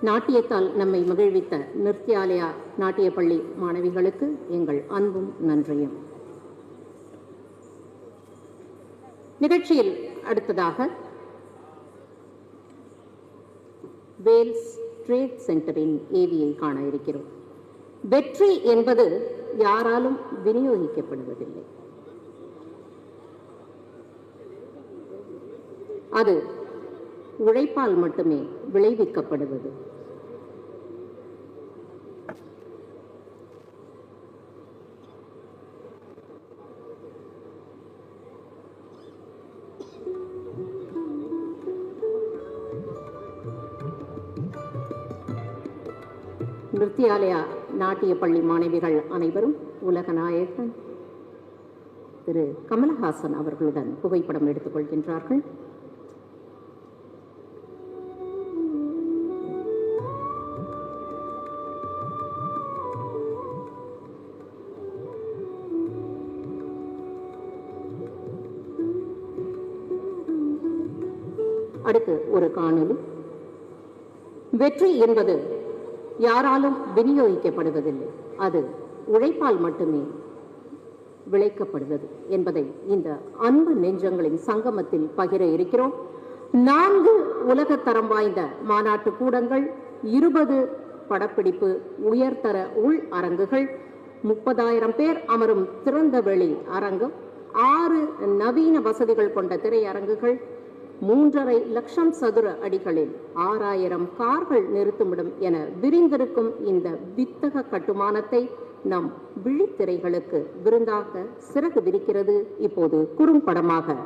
நாட்டியத்தால் நம்மை மகிழ்வித்த நிருத்யாலயா நாட்டிய பள்ளி மாணவிகளுக்கு எங்கள் அன்பும் நன்றியும். நிகழ்ச்சியில் அடுத்ததாக வேல்ஸ் ட்ரேட் சென்டரின் ஏவியை காண இருக்கிறோம். வெற்றி என்பது யாராலும் விநியோகிக்கப்படுவதில்லை. அது உழைப்பால் மட்டுமே விளைவிக்கப்படுவது. நிருத்தியாலயா நாட்டிய பள்ளி மாணவிகள் அனைவரும் உலக நாயகன் திரு கமலஹாசன் அவர்களுடன் புகைப்படம் எடுத்துக் கொள்கின்றார்கள். அடுத்து ஒரு காணொளி. வெற்றி என்பது யாராலும் விநியோகிக்கப்படுவதில்லை, அது உழைப்பால் மட்டுமே விளைக்கப்படுவது என்பதை இந்த அன்பு நெஞ்சங்களின் சங்கமத்தில் பகிர இருக்கிறோம். 4 உலகத்தரம் வாய்ந்த மாநாட்டு கூடங்கள், 20 படப்பிடிப்பு உயர்தர உள் அரங்குகள், 30,000 பேர் அமரும் திறந்த வெளி அரங்கம், 6 நவீன வசதிகள் கொண்ட திரையரங்குகள், 3.5 லட்சம் சதுர அடிகளில் 6,000 கார்கள் நிறுத்துமிடம் என விரிந்திருக்கும் இந்த வித்தக கட்டுமானத்தை நம் விழித்திரைகளுக்கு விருந்தாக சிறகு விரிக்கிறது இப்போது குறும்படமாக.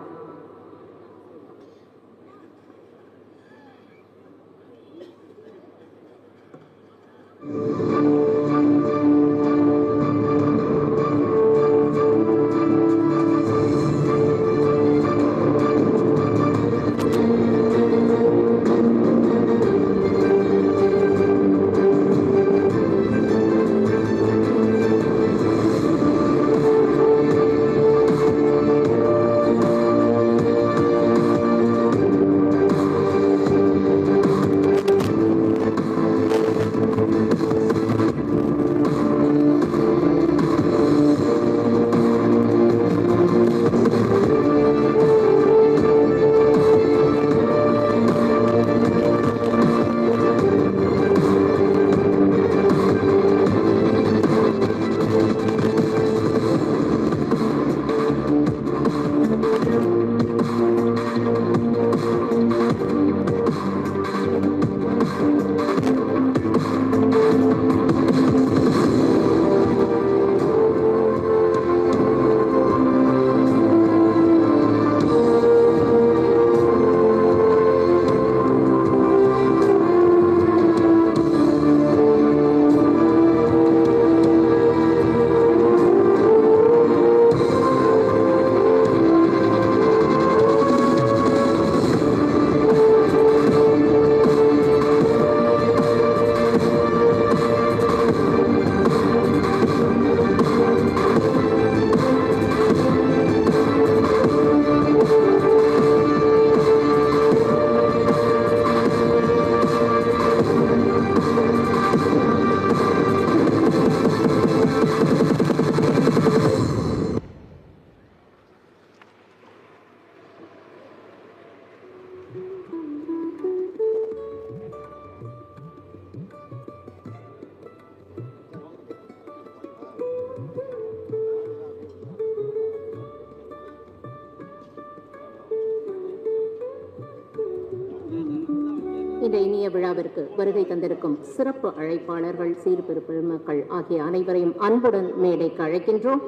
இந்த இனிய விழாவிற்கு வருகை தந்திருக்கும் சிறப்பு அழைப்பாளர்கள், சீர்பெரு பெருமக்கள் ஆகிய அனைவரையும் அன்புடன் மேடைக்கு அழைக்கின்றோம்.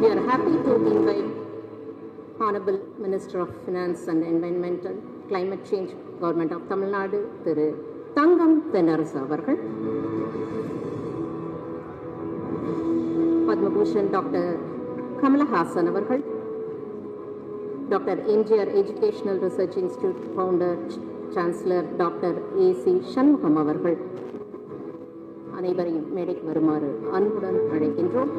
We are happy to invite Honorable Minister of Finance and Environmental Climate Change, Government of Tamil Nadu, திரு தங்கம் தென்னரசு அவர்கள், பத்மபூஷன் டாக்டர் கமலஹாசன் அவர்கள், doctor MGR educational research institute founder chancellor doctor AC Shanmugam அவர்கள் அனைவரையும் மேடைக்கு வருமாறு அன்புடன் அழைக்கின்றோம்.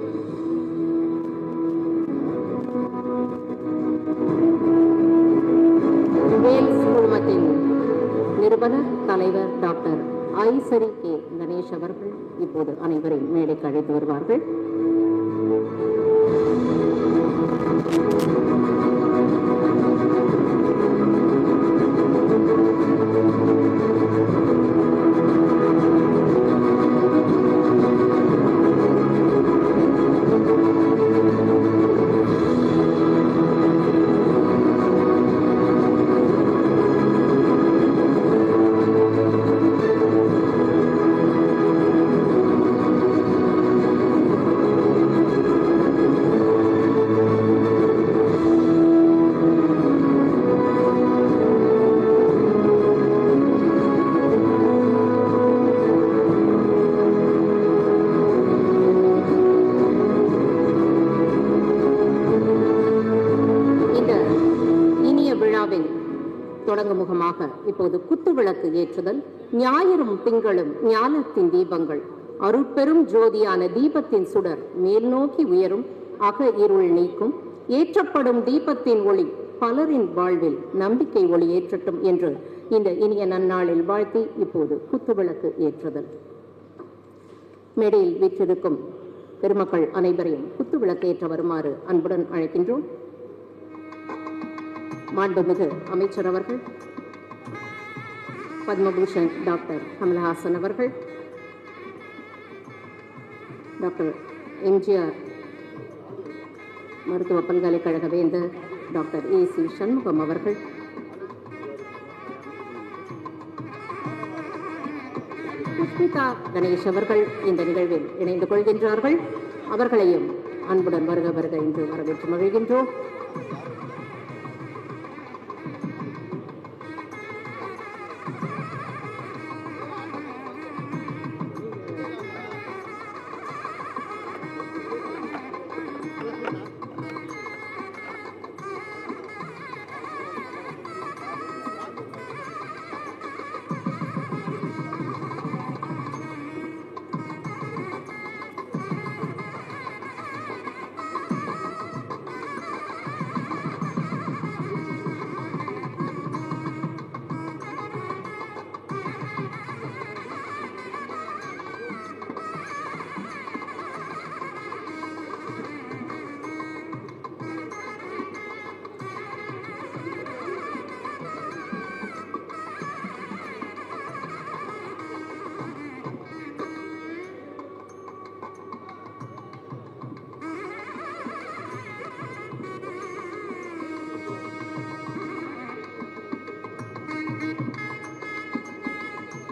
வேல்ஸ் குழுமத்தின் நிறுவனர் தலைவர் டாக்டர் ஐசரி கே கணேஷ் அவர்கள் இப்போது அனைவரையும் மேடைக்கு அழைத்து வருவார்கள். தொடங்குமுகமாக இப்போது குத்துவிளக்கு ஏற்றுதல், ஞாயிறும் திங்களும் ஞானத்தின் தீபங்கள், அருட்பெரும் ஜோதியான தீபத்தின் சுடர் மேல் நோக்கி உயரும், அக இருள் நீக்கும், ஏற்றப்படும் தீபத்தின் ஒளி பலரின் வாழ்வில் நம்பிக்கை ஒளி ஏற்றட்டும் என்று இந்த இனிய நன்னாளில் வாழ்த்தி இப்போது குத்துவிளக்கு ஏற்றுதல். மேடையில் வீற்றிருக்கும் பெருமக்கள் அனைவரையும் குத்துவிளக்கு ஏற்ற வருமாறு அன்புடன் அழைக்கின்றோம். மாண்புமிகு அமைச்சர் அவர்கள், பத்மபூஷன் டாக்டர் கமல்ஹாசன் அவர்கள், டாக்டர் எம்ஜிஆர் மருத்துவ பல்கலைக்கழக வேந்தர் டாக்டர் ஏ.சி. சண்முகம் அவர்கள், புஷ்மிதா கணேஷ் அவர்கள் இந்த நிகழ்வில் இணைந்து கொள்கின்றார்கள். அவர்களையும் அன்புடன் வருக வருக என்று வரவேற்று மகிழ்கின்றோம்.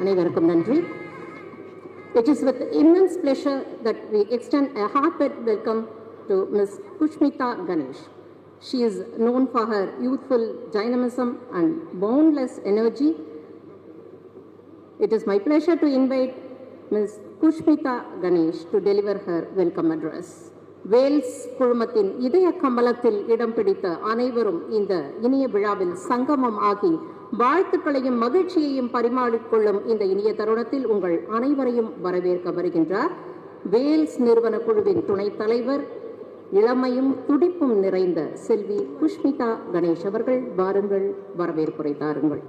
அனைவருக்கும் நன்றி. It is with immense pleasure that we extend a heartfelt welcome to Ms. Pushmita Ganesh. She is known for her youthful dynamism and boundless energy. It is my pleasure to invite Ms. Pushmita Ganesh to deliver her welcome address. Vels குழுமத்தின் இதய கம்பளத்தில் இடம் பிடித்த அனைவரும் இந்த இனிய விழாவில் சங்கமம் ஆகி வாழ்த்துக்களையும் மகிழ்ச்சியையும் பரிமாறிக்கொள்ளும் இந்த இனிய தருணத்தில் உங்கள் அனைவரையும் வரவேற்க வருகின்றார் வேல்ஸ் நிறுவன குழுவின் துணைத் தலைவர், இளமையும் துடிப்பும் நிறைந்த செல்வி புஷ்மிதா கணேஷ் அவர்கள். வாருங்கள், வரவேற்புரை தாருங்கள்.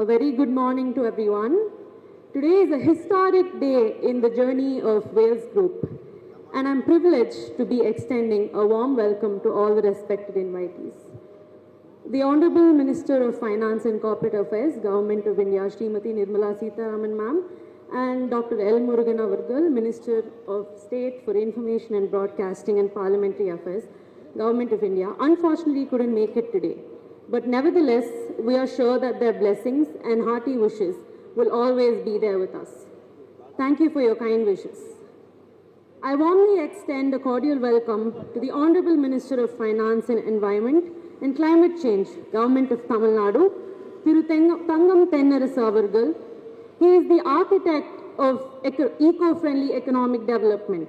A very good morning to everyone. Today is a historic day in the journey of Wales Group, and I'm privileged to be extending a warm welcome to all the respected invitees. The Honorable Minister of Finance and Corporate Affairs, Government of India, Srimati Nirmala Sitharaman ma'am, and Dr. L. Murugan Avargal, Minister of State for Information and Broadcasting and Parliamentary Affairs, Government of India, unfortunately couldn't make it today. But nevertheless, we are sure that their blessings and hearty wishes will always be there with us. Thank you for your kind wishes. I warmly extend a cordial welcome to the Honorable Minister of Finance and Environment and Climate Change, Government of Tamil Nadu, Thiru Thangam Thennarasu Avargal. He is the architect of eco-friendly economic development.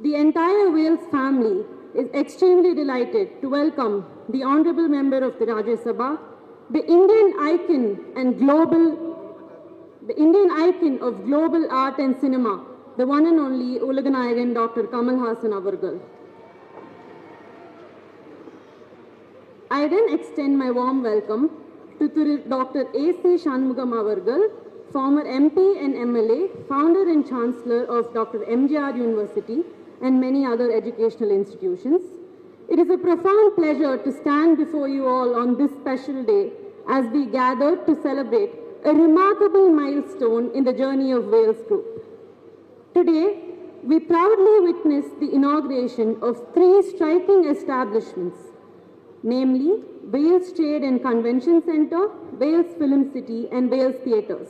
The entire Wales family is extremely delighted to welcome the Honorable Member of the Rajya Sabha, the Indian icon of global art and cinema, the one and only Ulaganayagan Dr. Kamalhassan Avargal. I then extend my warm welcome to Dr. A.C. Shanmugam Avargal, former MP and MLA, founder and chancellor of Dr. MGR University and many other educational institutions. It is a profound pleasure to stand before you all on this special day as we gather to celebrate a remarkable milestone in the journey of Wales Group. Today, we proudly witness the inauguration of three striking establishments, namely Wales Trade and Convention Centre, Wales Film City and Wales Theatres.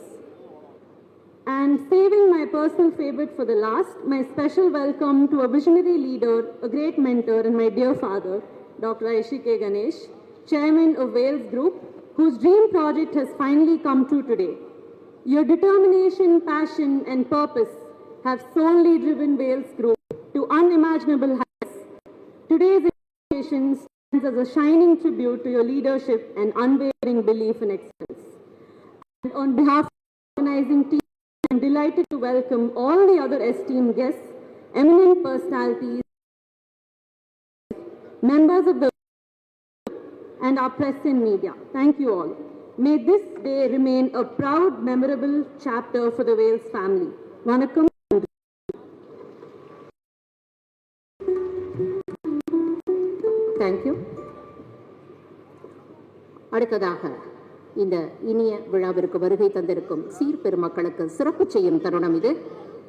And saving my personal favorite for the last, my special welcome to a visionary leader, a great mentor and my dear father, Dr. Aishike Ganesh, Chairman of Wales Group, whose dream project has finally come true today. Your determination, passion and purpose have solely driven Wales Group to unimaginable heights. Today's invitation stands as a shining tribute to your leadership and unwavering belief in excellence. And on behalf of the organizing team, I'm delighted to welcome all the other esteemed guests, eminent personalities, members of the and our press and media. Thank you all. May this day remain a proud, memorable chapter for the Wales family. Vanakkam. Thank you. அடுத்ததாக இந்த இனிய விழாவிற்கு வருகை தந்திருக்கும் சீர்பெருமக்களுக்கு சிறப்பு செய்யும் தருணம் இது.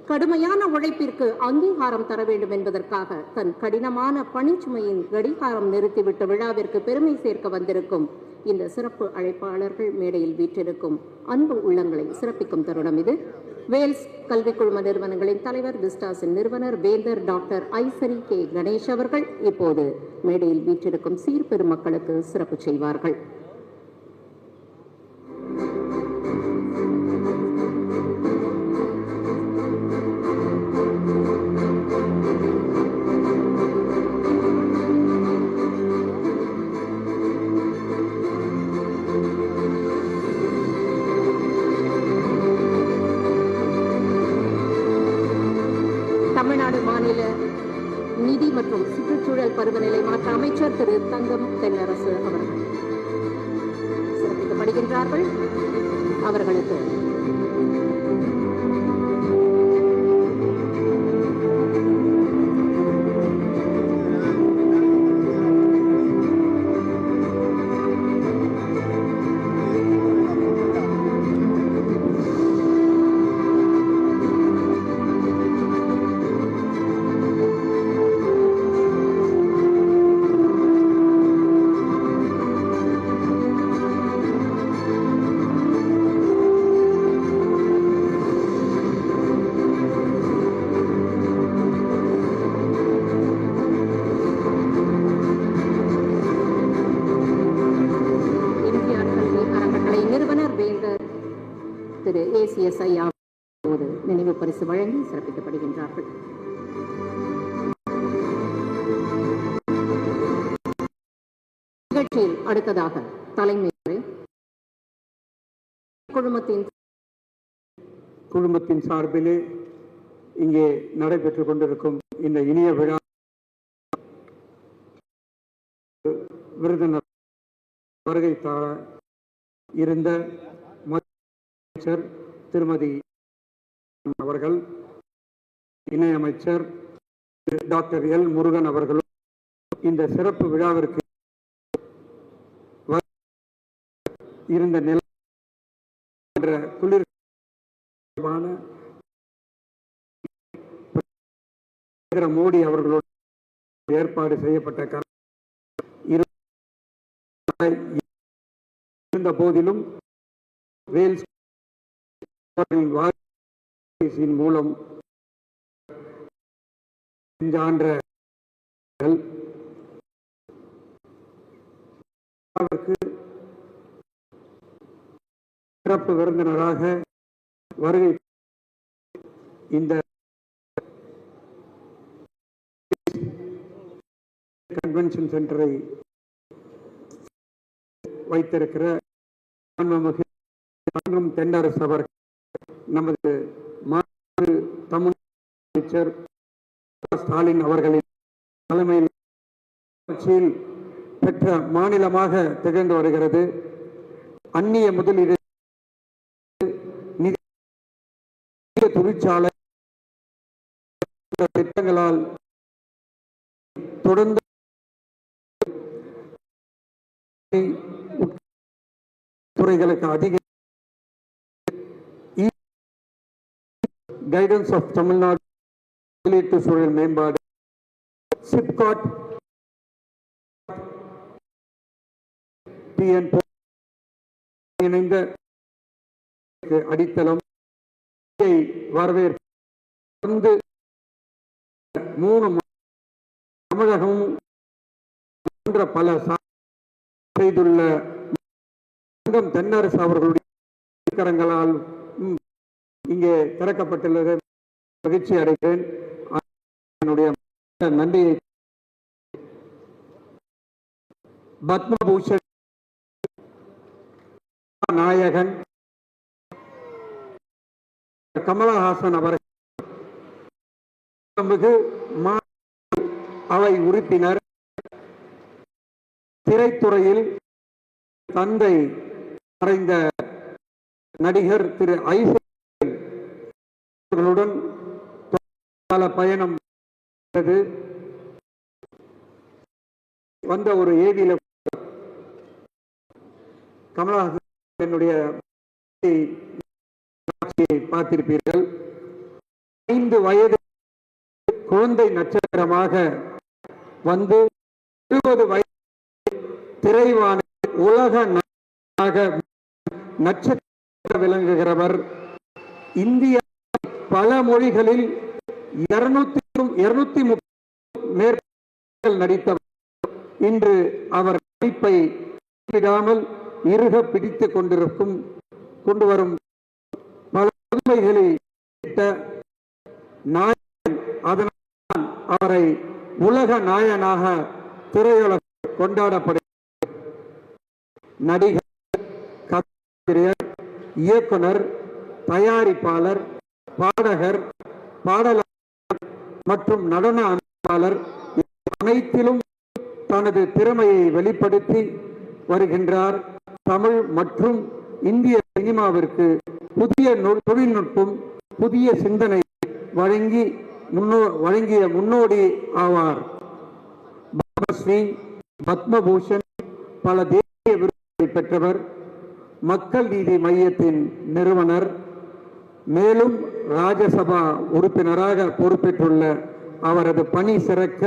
கடுமையான உழைப்பிற்கு அங்கீகாரம் தர வேண்டும் என்பதற்காக தன் கடினமான பணிச்சுமையின் கடிகாரம் நிறுத்திவிட்டு விழாவிற்கு பெருமை சேர்க்க வந்திருக்கும் இந்த சிறப்பு அழைப்பாளர்கள் மேடையில் வீற்றிருக்கும் அன்பு உள்ளங்களை சிறப்பிக்கும் தருணம் இது. வேல்ஸ் கல்விக் குழும நிறுவனங்களின் தலைவர், விஸ்டாஸின் நிறுவனர் வேந்தர் டாக்டர் ஐசரி கே கணேஷ் அவர்கள் இப்போது மேடையில் வீற்றிருக்கும் சீர்பெருமக்களுக்கு சிறப்பு செய்வார்கள். தமிழ்நாடு மாநில நிதி மற்றும் சுற்றுச்சூழல் பருவநிலை மாற்ற அமைச்சர் திரு தங்கம் தென்னரசு அவர்கள் சிறப்பிக்கப்படுகின்றார்கள். அவர்களுக்கு திரு ACSI ஒரு நினைவு பரிசு வழங்கி சிறப்பிக்கப்படுகின்றார்கள். நிகழ்ச்சியில் அடுத்ததாக தலைமை குழுமத்தின் சார்பிலே இங்கே நடைபெற்றுக் கொண்டிருக்கும் இந்த இனிய விழா விருந்தினர் வருகை தர இருந்த அமைச்சர் திருமதி அவர்கள், இணையமைச்சர் டாக்டர் எல் முருகன் அவர்களும் இந்த சிறப்பு விழாவிற்கு இருந்த நிலை குளிர்பான மோடி அவர்களோடு ஏற்பாடு செய்யப்பட்ட இருந்த போதிலும் வேல்ஸ் மூலம் சிறப்பு விருந்தினராக வருகை இந்த கன்வென்ஷன் சென்டரை வைத்திருக்கிற தென்னரசு அவர், நமது தமிழ் அமைச்சர் ஸ்டாலின் அவர்களின் தலைமையில் பெற்ற மாநிலமாக திகழ்ந்து வருகிறது. அந்நிய முதலீடு, நிதி தொழிற்சாலை திட்டங்களால் தொடர்ந்து துறைகளுக்கு அதிக கைடன்ஸ் ஆஃப் தமிழ்நாடு முதலீட்டு சூழல் மேம்பாடு சிப்காட் PN இணைந்த அடித்தளம் வரவேற்பு 3 தமிழகமும் போன்ற பல செய்துள்ள தென்னரசு அவர்களுடைய கரங்களால் இங்கே திறக்கப்பட்டுள்ளது மகிழ்ச்சி அடைகிறேன். என்னுடைய நன்றியை பத்மபூஷன் நாயகன் கமலஹாசன் அவர்கள் அவை உறுப்பினர், திரைத்துறையில் தந்தை மறைந்த நடிகர் திரு ஐசர்களுடன் பல பயணம் வந்த ஒரு ஏவியில கமலஹாசன் என்னுடைய பார்த்திருப்பீர்கள். 5 வயது குழந்தை நட்சத்திரமாக வந்து 20 வயது திரைவான உலக நட்சத்திர விளங்குகிறவர். இந்திய பல மொழிகளில் 230 மேற்பட்ட நடித்தவர். இன்று அவர் நடிப்பை விடாமல் இறுக பிடித்துக் கொண்டு வரும் பல புதுமைகளை நாயகன். அதனால் அவரை உலக நாயனாக திரையுலக கொண்டாடப்படுகிறார். நடிகர், கதாசிரியர், இயக்குனர், தயாரிப்பாளர், பாடகர், பாடலாளர் மற்றும் நடன அமைப்பாளர் அனைத்திலும் தனது திறமையை வெளிப்படுத்தி வருகின்றார். தமிழ் மற்றும் இந்திய சினிமாவிற்கு புதிய தொழில்நுட்பம், புதிய சிந்தனை வழங்கிய முன்னோடி ஆவார். பத்மஸ்ரீ, பத்மபூஷன், பல தேசிய விருதுகளை பெற்றவர். மக்கள் நீதி மையத்தின் நிறுவனர், மேலும் ராஜ்யசபா உறுப்பினராக பொறுப்பேற்றுள்ள அவரது பணி சிறக்க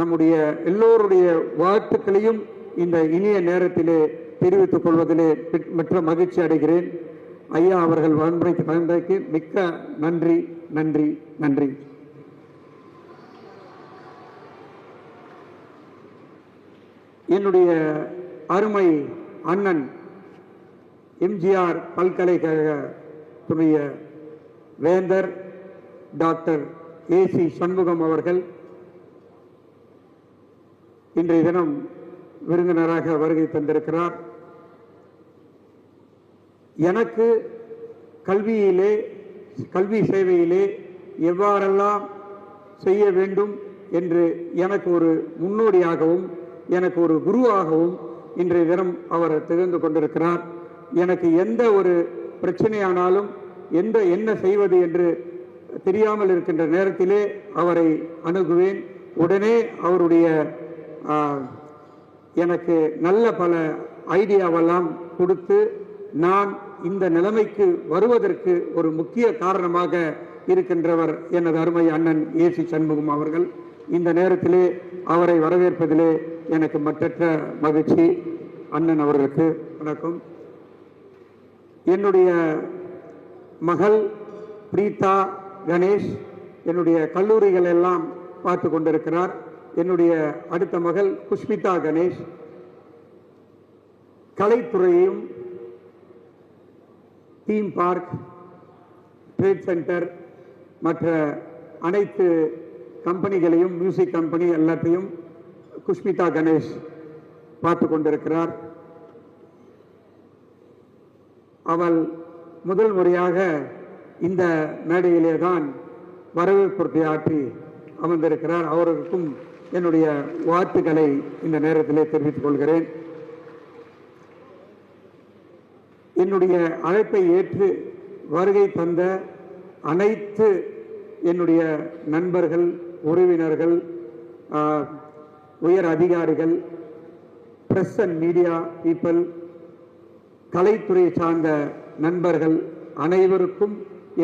நம்முடைய எல்லோருடைய வாழ்த்துக்களையும் இந்த இனிய நேரத்திலே தெரிவித்துக் கொள்வதிலே மற்ற மகிழ்ச்சி அடைகிறேன். ஐயா அவர்கள் வந்தமைக்கு மிக்க நன்றி நன்றி நன்றி. என்னுடைய அருமை அண்ணன் எம்ஜிஆர் பல்கலைக்கழகத்துடைய வேந்தர் டாக்டர் AC சண்முகம் அவர்கள் இன்றைய தினம் விருந்தினராக வருகை தந்திருக்கிறார். எனக்கு கல்வி சேவையிலே எவ்வாறெல்லாம் செய்ய வேண்டும் என்று எனக்கு ஒரு முன்னோடியாகவும் எனக்கு ஒரு குருவாகவும் இன்றைய தினம் அவர் திகழ்ந்து கொண்டிருக்கிறார். எனக்கு எந்த ஒரு பிரச்சனையானாலும் என்ன செய்வது என்று தெரியாமல் இருக்கின்ற நேரத்திலே அவரை அணுகுவேன். உடனே அவருடைய எனக்கு நல்ல பல ஐடியாவெல்லாம் கொடுத்து நான் இந்த நிலைமைக்கு வருவதற்கு ஒரு முக்கிய காரணமாக இருக்கின்றவர் எனது அருமை அண்ணன் AC சண்முகம் அவர்கள். இந்த நேரத்திலே அவரை வரவேற்பதிலே எனக்கு மற்றற்ற மகிழ்ச்சி. அண்ணன் அவர்களுக்கு வணக்கம். என்னுடைய மகள் பிரீதா கணேஷ் என்னுடைய கல்லூரிகள் எல்லாம் பார்த்து கொண்டிருக்கிறார். என்னுடைய அடுத்த மகள் குஷ்மிதா கணேஷ் கலைத்துறையையும் தீம் பார்க், ட்ரேட் சென்டர் மற்ற அனைத்து கம்பெனிகளையும், மியூசிக் கம்பெனி எல்லாத்தையும் குஷ்மிதா கணேஷ் பார்த்து கொண்டிருக்கிறார். அவள் முதல் முறையாக இந்த மேடையிலே தான் வரவேற்புரை ஆற்றி அமர்ந்திருக்கிறார். அவருக்கும் என்னுடைய வாழ்த்துக்களை இந்த நேரத்திலே தெரிவித்துக் கொள்கிறேன். என்னுடைய அழைப்பை ஏற்று வருகை தந்த அனைத்து என்னுடைய நண்பர்கள், உறவினர்கள், உயர் அதிகாரிகள், பிரஸ் அண்ட் மீடியா பீப்பிள், கலைத்துறை சார்ந்த நண்பர்கள் அனைவருக்கும்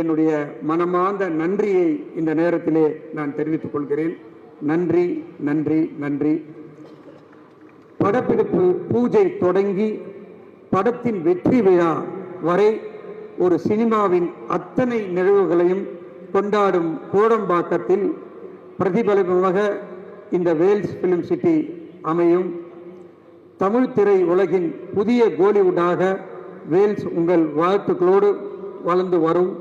என்னுடைய மனமார்ந்த நன்றியை இந்த நேரத்திலே நான் தெரிவித்துக் கொள்கிறேன். நன்றி, நன்றி, நன்றி. படப்பிடிப்பு பூஜை தொடங்கி படத்தின் வெற்றி விழா வரை ஒரு சினிமாவின் அத்தனை நிகழ்வுகளையும் கொண்டாடும் கோடம்பாக்கத்தில் பிரதிபலிப்பாக இந்த வேல்ஸ் பிலிம் சிட்டி அமையும். தமிழ் திரை உலகின் புதிய கோலிவுட்டாக வேல்ஸ் உங்கள் வாழ்த்துக்களோடு வளர்ந்து வரும்.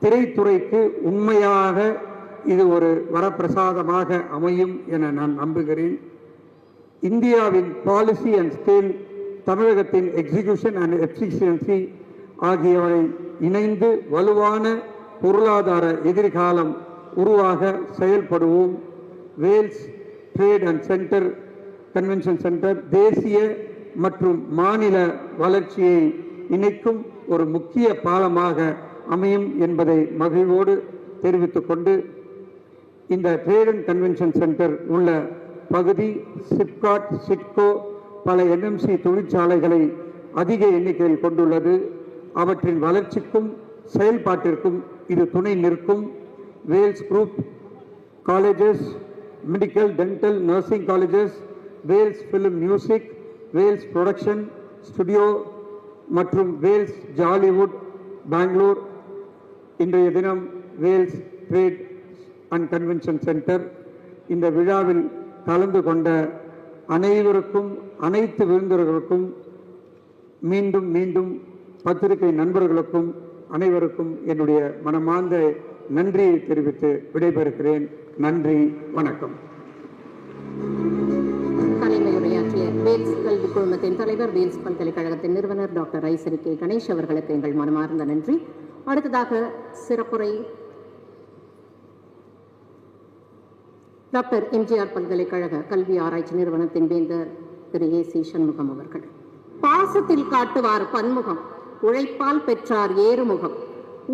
திரைத்துறைக்கு உண்மையாக இது ஒரு வரப்பிரசாதமாக அமையும் என நான் நம்புகிறேன். இந்தியாவின் பாலிசி அண்ட் ஸ்கேல், தமிழகத்தின் எக்ஸிகியூஷன் அண்ட் எஃபிஷியன்சி ஆகியவை இணைந்து வலுவான பொருளாதார எதிர்காலம் உருவாக செயல்படுவோம். Vels trade and centre convention centre தேசிய மற்றும் மாநில வளர்ச்சியை இணைக்கும் ஒரு முக்கிய பாலமாக அமையும் என்பதை மகிழ்வோடு தெரிவித்துக் கொண்டு, இந்த ட்ரேட் அண்ட் கன்வென்ஷன் சென்டர் உள்ள பகுதி சிப்காட், சிட்கோ பல என்எம்சி தொழிற்சாலைகளை அதிக எண்ணிக்கையில் கொண்டுள்ளது. அவற்றின் வளர்ச்சிக்கும் செயல்பாட்டிற்கும் இது துணை நிற்கும். Vels group colleges, medical, dental, nursing colleges, Vels film music, Vels production studio மற்றும் வேல்ஸ் ஜாலிவுட் பெங்களூர். இன்றைய தினம் Vels trade and convention centre இந்த விழாவில் கலந்து கொண்ட அனைவருக்கும், அனைத்து விருந்தினர்களுக்கும், மீண்டும் மீண்டும் பத்திரிகை நண்பர்களுக்கும் அனைவருக்கும் என்னுடைய மனமார்ந்த நன்றியை தெரிவித்து விடைபெறுகிறேன். நன்றி, வணக்கம். தலைமையுரையாற்றிய வேல்ஸ் கல்வி குழுமத்தின் தலைவர், வேல்ஸ் பல்கலைக்கழகத்தின் நிறுவனர் டாக்டர் ஐசரி கே கணேஷ் அவர்களுக்கு எங்கள் மனமார்ந்த நன்றி. அடுத்ததாக சிறப்புரை டாக்டர் எம்ஜிஆர் பல்கலைக்கழக கல்வி ஆராய்ச்சி நிறுவனத்தின் வேந்தர் திரு ஏ.சி. சண்முகம் அவர்கள். பாசத்தில் காட்டுவார் பன்முகம், உழைப்பால் பெற்றார் ஏறுமுகம்,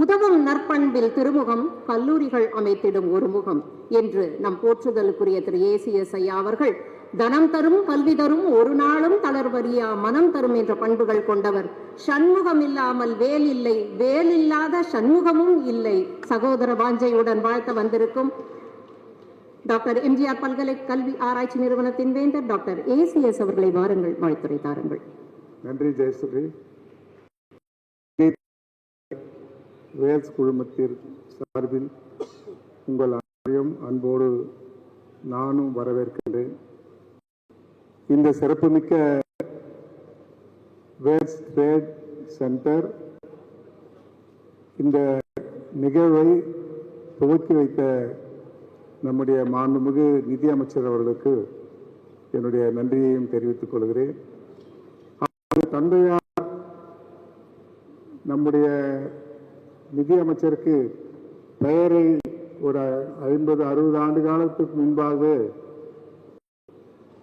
உதவும் நற்பண்பில் திருமுகம், கல்லூரிகள் அமைத்திடும் ஒரு முகம் என்று நம் போற்றுதலுக்குரிய திரு ஏ.சி.எஸ். ஐயா அவர்கள் தனம் தரும், கல்வி தரும், ஒரு நாளும் தளர்வறியா மனம் தரும் என்ற பண்புகள் கொண்டவர். சண்முகம் இல்லாமல் வேல் இல்லை, வேல் இல்லாத சண்முகமும் இல்லை. சகோதர வாஞ்சையுடன் வாழ்த்த வந்திருக்கும் டாக்டர் எம்ஜிஆர் பல்கலை கல்வி ஆராய்ச்சி நிறுவனத்தின் வேந்தர் டாக்டர் ஏ.சி.எஸ். அவர்களை வாருங்கள், வாழ்த்துரை தாருங்கள். நன்றி ஜெயஸ்ரீ. வேல்ஸ் குழுமத்தின் சார்பில் உங்கள் அனைவரையும் அன்போடு நானும் வரவேற்கின்றேன். இந்த சிறப்புமிக்க வேல்ஸ் ட்ரேட் சென்டர் இந்த நிகழ்வை துவக்கி வைத்த நம்முடைய மாண்புமிகு நிதி அமைச்சர் அவர்களுக்கு என்னுடைய நன்றியையும் தெரிவித்துக் கொள்கிறேன். தந்தையார் நம்முடைய நிதி அமைச்சருக்கு பெயரை ஒரு 50-60 ஆண்டு காலத்துக்கு முன்பாகவே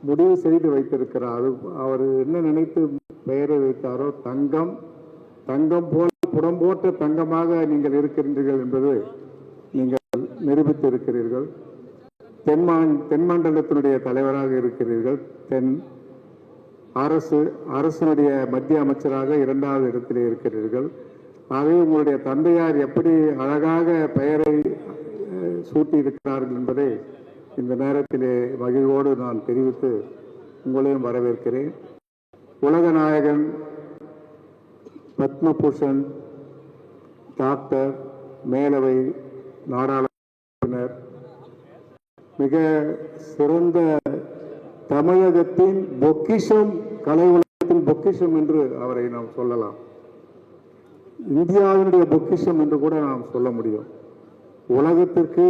முடிவு செய்து வைத்திருக்கிறார். அவர் என்ன நினைத்து பெயரை வைத்தாரோ, தங்கம், தங்கம் போல புறம்போட்ட தங்கமாக நீங்கள் இருக்கின்றீர்கள் என்பது நீங்கள் நிரூபித்திருக்கிறீர்கள். தென்மண்டலத்தினுடைய தலைவராக இருக்கிறீர்கள். அரசினுடைய மத்திய அமைச்சராக 2வது இடத்திலே இருக்கிறீர்கள். ஆகவே உங்களுடைய தந்தையார் எப்படி அழகாக பெயரை சூட்டி இருக்கிறார்கள் என்பதை இந்த நேரத்திலே மகிழ்வோடு நான் தெரிவித்து உங்களையும் வரவேற்கிறேன். உலக நாயகன், பத்மபூஷன், டாக்டர், மேலவை, நாடாளுமன்ற மிக சிறந்த தமிழகத்தின் பொக்கிஷம், கலை உலகத்தின் பொக்கிஷம் என்று அவரை நாம் சொல்லலாம். இந்தியாவினுடைய பொக்கிஷம் என்று கூட நாம் சொல்ல முடியும். உலகத்திற்கு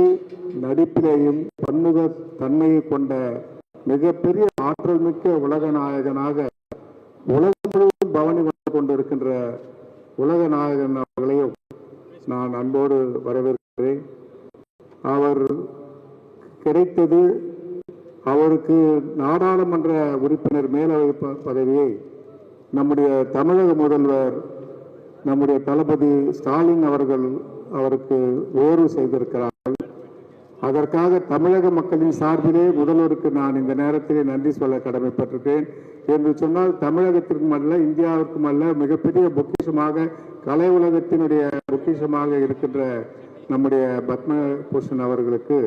நடிப்பிலேயும் பன்முக தன்மையை கொண்ட மிகப்பெரிய ஆற்றல் மிக்க உலக நாயகனாக உலகம் முழுவதும் பவனி வந்து கொண்டிருக்கின்ற உலக நாயகன் அவர்களையும் நான் அன்போடு வரவேற்கிறேன். அவர் கிடைத்தது, அவருக்கு நாடாளுமன்ற உறுப்பினர் மேலவை பதவியை நம்முடைய தமிழக முதல்வர் நம்முடைய தளபதி ஸ்டாலின் அவர்கள் அவருக்கு ஓர்வு செய்திருக்கிறார்கள். அதற்காக தமிழக மக்களின் சார்பிலே முதல்வருக்கு நான் இந்த நேரத்திலே நன்றி சொல்ல கடமைப்பட்டிருக்கேன். என்று சொன்னால் தமிழகத்திற்கும் அல்ல, இந்தியாவிற்கும் அல்ல, மிகப்பெரிய பொக்கிஷமாக, கலை உலகத்தினுடைய பொக்கிஷமாக இருக்கின்ற நம்முடைய பத்மபூஷன் அவர்களுக்கு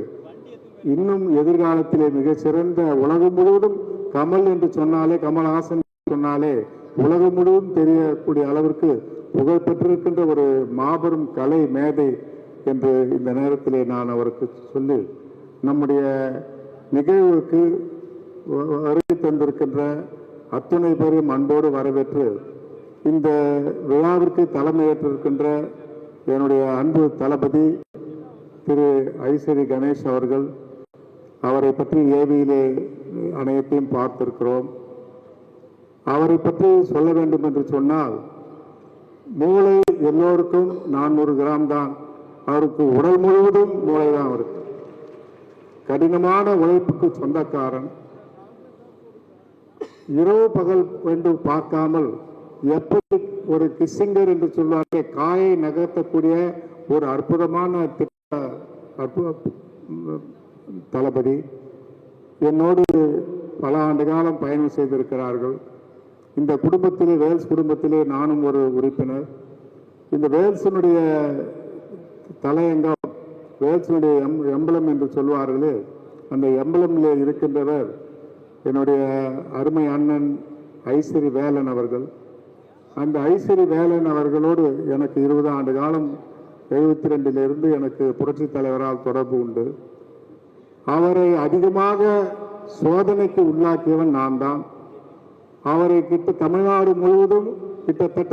இன்னும் எதிர்காலத்திலே மிக சிறந்த, உலகம் முழுவதும் கமல் என்று சொன்னாலே, கமல்ஹாசன் சொன்னாலே உலகம் முழுவதும் தெரியக்கூடிய அளவிற்கு புகழ் பெற்றிருக்கின்ற ஒரு மாபெரும் கலை மேதை என்று இந்த நேரத்திலே நான் அவருக்கு சொல்லி, நம்முடைய நிகழ்வுக்கு வருகை தந்திருக்கின்ற அத்துணை பேரையும் அன்போடு வரவேற்று இந்த விழாவிற்கு தலைமையேற்றிருக்கின்ற என்னுடைய அன்பு தளபதி திரு ஐஸ்வரி கணேஷ் அவர்கள், அவரை பற்றி ஏவியிலே அனைத்தையும் பார்த்திருக்கிறோம். அவரை பற்றி சொல்ல வேண்டும் என்று சொன்னால், மூளை எல்லோருக்கும் 400 கிராம் தான், அவருக்கு உடல் முழுவதும் மூளை தான். அவருக்கு கடினமான உழைப்புக்கு சொந்தக்காரன். இரவு பகல் என்று பார்க்காமல் எப்படி ஒரு கிஸ்ஸிங்கர் என்று சொல்வார்கள், காயை நகர்த்தக்கூடிய ஒரு அற்புதமான தளபதி. என்னோடு பல ஆண்டு காலம் பயணம் செய்திருக்கிறார்கள். இந்த குடும்பத்திலே, வேல்ஸ் குடும்பத்திலே நானும் ஒரு உறுப்பினர். இந்த வேல்ஸினுடைய தலையங்கம், வேல்ஸினுடைய எம்பளம் என்று சொல்வார்களே, அந்த எம்பளமில் இருக்கின்றவர் என்னுடைய அருமை அண்ணன் ஐஸ்வரி வேலன் அவர்கள். அந்த ஐஸ்வரி வேலன் அவர்களோடு எனக்கு 20 ஆண்டு காலம், 72 எனக்கு புரட்சி தலைவரால் தொடர்பு உண்டு. அவரை அதிகமாக சோதனைக்கு உள்ளாக்கியவன் நான் தான். அவரை தமிழ்நாடு முழுவதும் கிட்டத்தட்ட